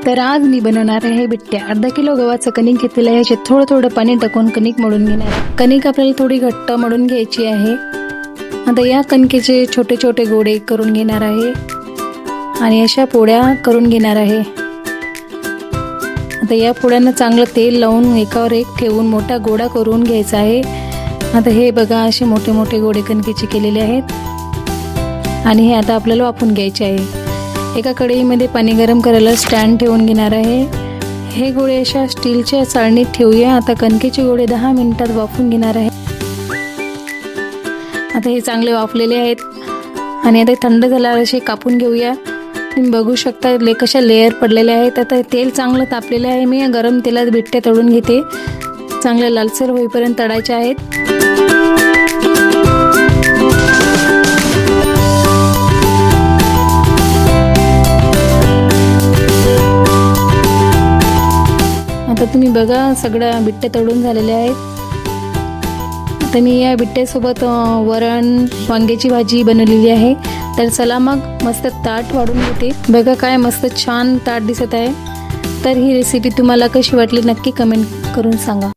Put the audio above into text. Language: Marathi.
तर आज मी बनवणार आहे बिट्ट्या. अर्धा किलो गव्हाचं कणिक घेतलेलं आहे. ह्याच्यात थोडं थोडं पाणी टाकून कणिक मळून घेणार आहे. कणिक आपल्याला थोडी घट्ट मळून घ्यायची आहे. आता या कणकेचे छोटे छोटे गोळे करून घेणार आहे आणि अशा पोळ्या करून घेणार आहे. आता या पोळ्यांना चांगलं तेल लावून एकावर एक ठेवून मोठा गोळा करून घ्यायचा आहे. आता हे बघा, असे मोठे मोठे गोळे कणकेचे केलेले आहेत आणि हे आता आपल्याला वाफवून घ्यायचे आहे. एका कढईमध्ये पाणी गरम करायला स्टँड ठेवून घेणार आहे. हे गोळे अशा स्टीलच्या चाळणीत ठेवूया. आता कणकेचे गोळे 10 मिनिटात वाफवून घेणार आहे. आता हे चांगले वाफलेले आहेत आणि आता थंड झाल्यावर असे कापून घेऊया. तुम्ही बघू शकता कशा लेअर पडलेले आहेत. आता तेल चांगलं तापलेले आहे. मी गरम तेलात बिट्ट्या तळून घेते. चांगल्या लालसर होईपर्यंत तळायच्या आहेत. आता तुम्ही बघा, सगळ्या बिट्ट्या तळून झालेल्या आहेत. आता मी या बिट्ट्यासोबत वरण वांग्याची भाजी बनवलेली आहे. तर चला मग मस्त ताट वाढून घेते. बघा काय मस्त छान ताट दिसत आहे. तर ही रेसिपी तुम्हाला कशी वाटली नक्की कमेंट करून सांगा.